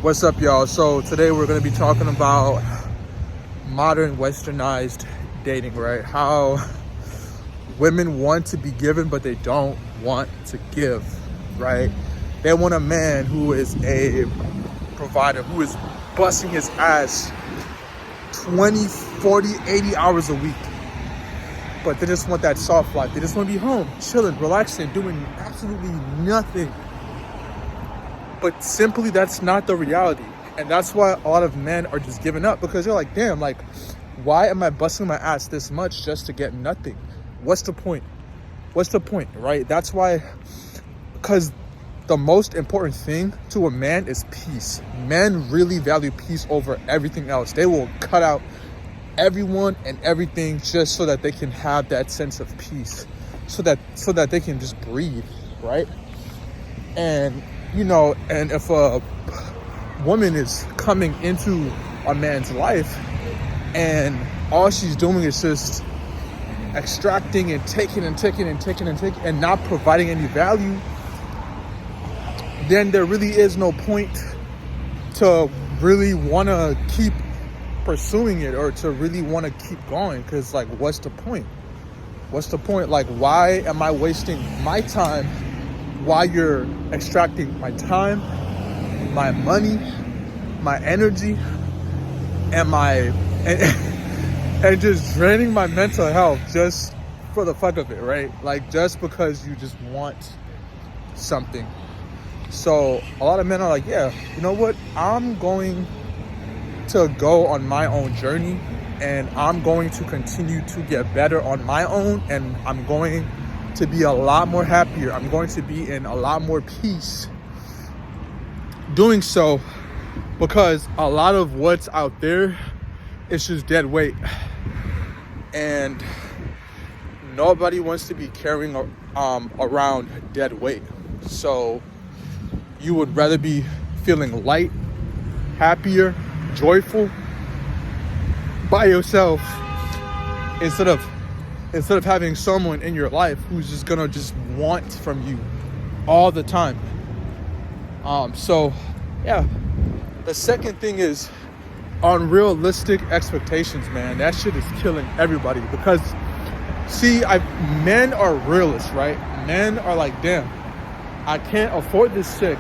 What's up, y'all? So today we're going to be talking about modern westernized dating, right? How women want to be given, but they don't want to give, right? They want a man who is a provider, who is busting his ass 20, 40, 80 hours a week. But they just want that soft life. They just want to be home, chilling, relaxing, doing absolutely nothing. But simply, that's not the reality. And that's why a lot of men are just giving up, because they're like, damn, like, why am I busting my ass this much just to get nothing? What's the point? What's the point, right? That's why, because the most important thing to a man is peace. Men really value peace over everything else. They will cut out everyone and everything just so that they can have that sense of peace, so that they can just breathe, right? And and if a woman is coming into a man's life and all she's doing is just extracting and taking and not providing any value, then there really is no point to really want to keep pursuing it or to really want to keep going. Because, like, what's the point? Like, why am I wasting my time while you're extracting my time, my money, my energy, and just draining my mental health just for the fuck of it, right? Like, just because you just want something. So a lot of men are like, yeah, you know what? I'm going to go on my own journey, and I'm going to continue to get better on my own, and I'm going to be a lot more happier. I'm going to be in a lot more peace doing so, because a lot of what's out there is just dead weight, and nobody wants to be carrying around dead weight. So you would rather be feeling light, happier, joyful by yourself instead of having someone in your life who's just gonna just want from you all the time. So yeah, the second thing is unrealistic expectations, man. That shit is killing everybody, because men are realists, right? Men are like, damn, I can't afford this chick.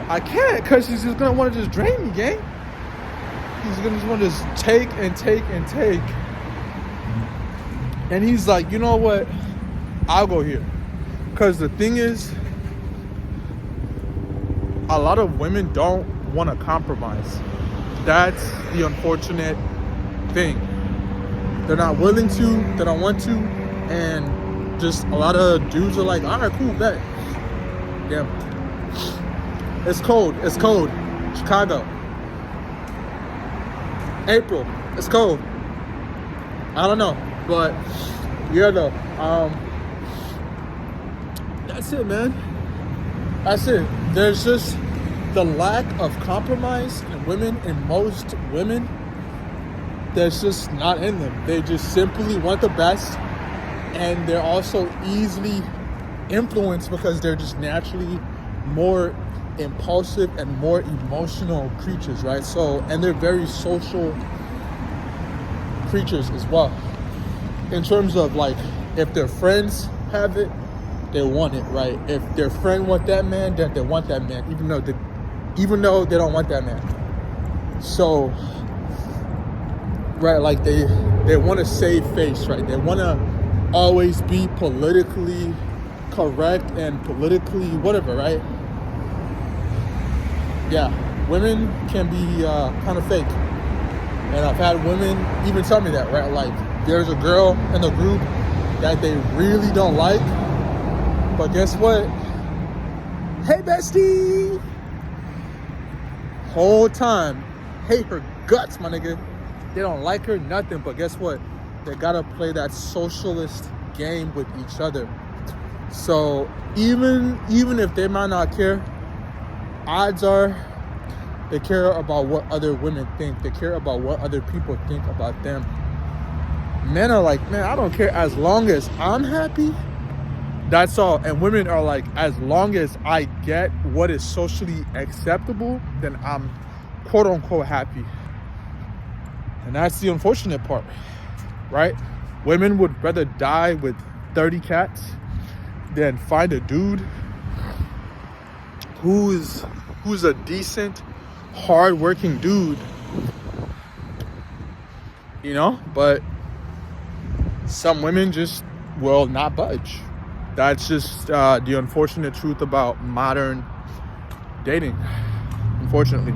I can't, because she's just gonna want to just drain me, gang. He's gonna just want to just take and take and take. And he's like, you know what? I'll go here. Because the thing is, a lot of women don't want to compromise. That's the unfortunate thing. They're not willing to, they don't want to, and just a lot of dudes are like, all right, cool, bet. Damn. It's cold. Chicago. April. It's cold. I don't know. But yeah, though, that's it, man. That's it. There's just the lack of compromise in women, in most women. That's just not in them. They just simply want the best, and they're also easily influenced because they're just naturally more impulsive and more emotional creatures, right? So, and they're very social creatures as well. In terms of, like, if their friends have it, they want it, right? If their friend want that man, then they want that man, even though they don't want that man. So, right, like they want to save face, right? They want to always be politically correct and politically whatever, right? Yeah, women can be kind of fake, and I've had women even tell me that, right? Like, there's a girl in the group that they really don't like, but guess what? Hey, bestie! Whole time, hate her guts, my nigga. They don't like her, nothing, but guess what? They gotta play that socialist game with each other. So even if they might not care, odds are they care about what other women think. They care about what other people think about them. Men are like, man, I don't care. As long as I'm happy, That's all. And women are like, as long as I get what is socially acceptable, then I'm quote unquote happy. And that's the unfortunate part, right? Women would rather die with 30 cats than find a dude who's a decent, hard-working dude, you know? But some women just will not budge. That's just the unfortunate truth about modern dating, unfortunately.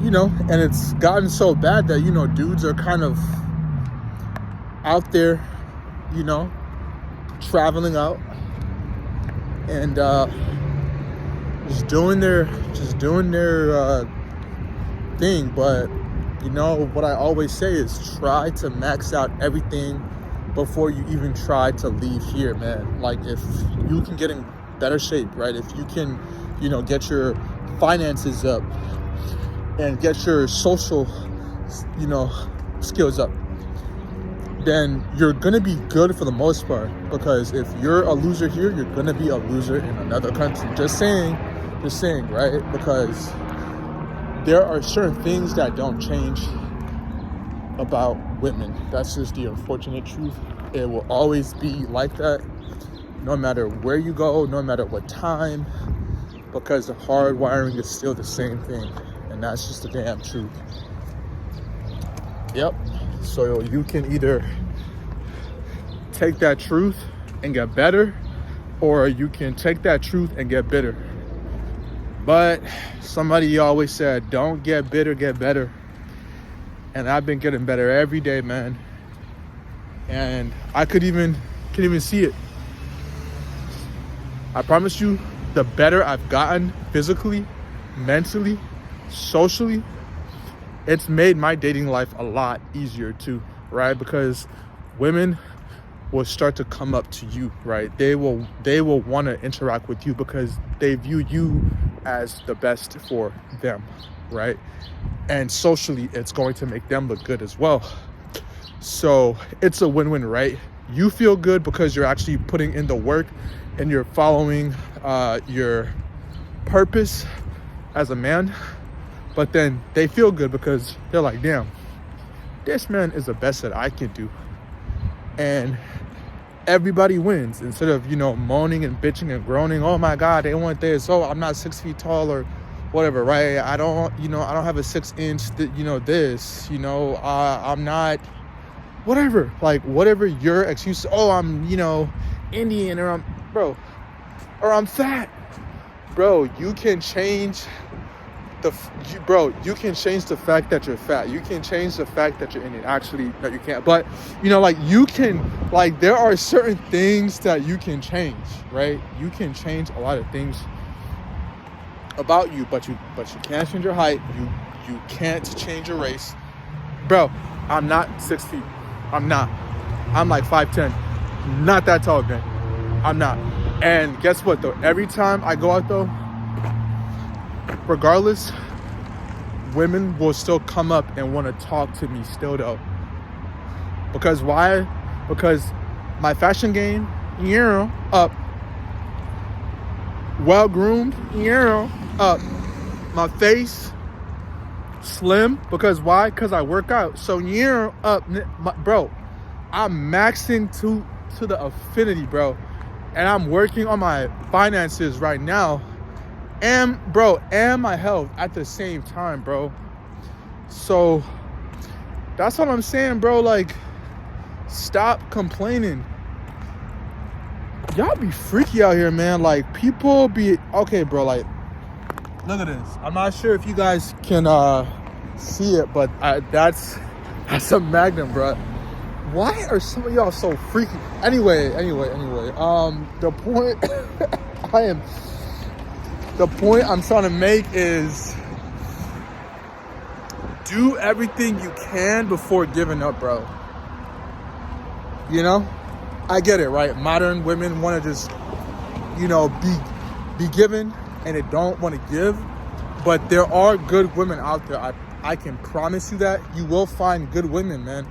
You know, and it's gotten so bad that, you know, dudes are kind of out there, you know, traveling out and just doing their thing. But you know what I always say is try to max out everything before you even try to leave here, man. Like, if you can get in better shape, right? If you can, you know, get your finances up and get your social, you know, skills up, then you're gonna be good for the most part. Because if you're a loser here, you're gonna be a loser in another country. Just saying, right? Because there are certain things that don't change about women. That's just the unfortunate truth. It will always be like that, no matter where you go, no matter what time, because the hard wiring is still the same thing. And that's just the damn truth. Yep. So you can either take that truth and get better, or you can take that truth and get bitter. But somebody always said, don't get bitter, get better. And I've been getting better every day, man. And I can even see it. I promise you, the better I've gotten physically, mentally, socially, it's made my dating life a lot easier too, right? Because women will start to come up to you, right? They will want to interact with you because they view you as the best for them, right? And socially, it's going to make them look good as well. So it's a win-win, right? You feel good because you're actually putting in the work and you're following your purpose as a man. But then they feel good because they're like, damn, this man is the best that I can do. And everybody wins. Instead of, you know, moaning and bitching and groaning, oh my God, they want this. Oh, I'm not 6 feet tall or whatever, right? I don't have a 6-inch, this, I'm not, whatever. Like, whatever your excuse, oh, I'm, Indian, or I'm fat. Bro, you can change you can change the fact that you're fat. You can change the fact that you're Indian. Actually, no, you can't. But, you can, there are certain things that you can change, right? You can change a lot of things about you, but you can't change your height. You can't change your race. Bro, I'm not 6 feet. I'm not. I'm like 5'10". Not that tall, man. I'm not. And guess what, though? Every time I go out, though, regardless, women will still come up and want to talk to me still, though. Because why? Because my fashion game, up. Well-groomed, up. My face, slim. Because why? Because I work out. So, up. Bro, I'm maxing to the affinity, bro. And I'm working on my finances right now. And my health at the same time, bro. So that's what I'm saying, bro. Stop complaining. Y'all be freaky out here, man. People be okay, bro. Look at this. I'm not sure if you guys can see it, but that's a Magnum, bro. Why are some of y'all so freaky? Anyway. The point I'm trying to make is do everything you can before giving up, bro. I get it, right? Modern women want to just, be given, and they don't want to give. But there are good women out there. I can promise you that. You will find good women, man.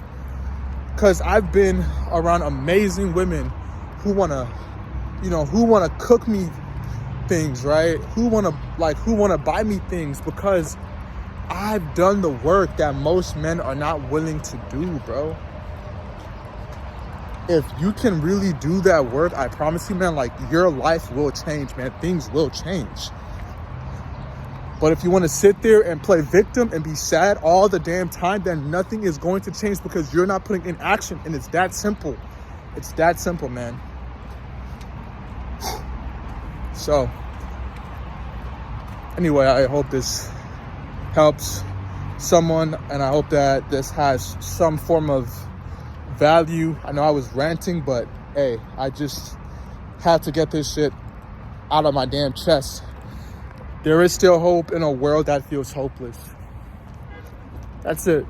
Because I've been around amazing women who want to who want to cook me things, right? Who want to buy me things, because I've done the work that most men are not willing to do, bro. If you can really do that work, I promise you, man, like, your life will change, man. Things will change. But if you want to sit there and play victim and be sad all the damn time, then nothing is going to change, because you're not putting in action. And it's that simple. It's that simple, man. So, anyway, I hope this helps someone, and I hope that this has some form of value. I know I was ranting, but hey, I just had to get this shit out of my damn chest. There is still hope in a world that feels hopeless. That's it.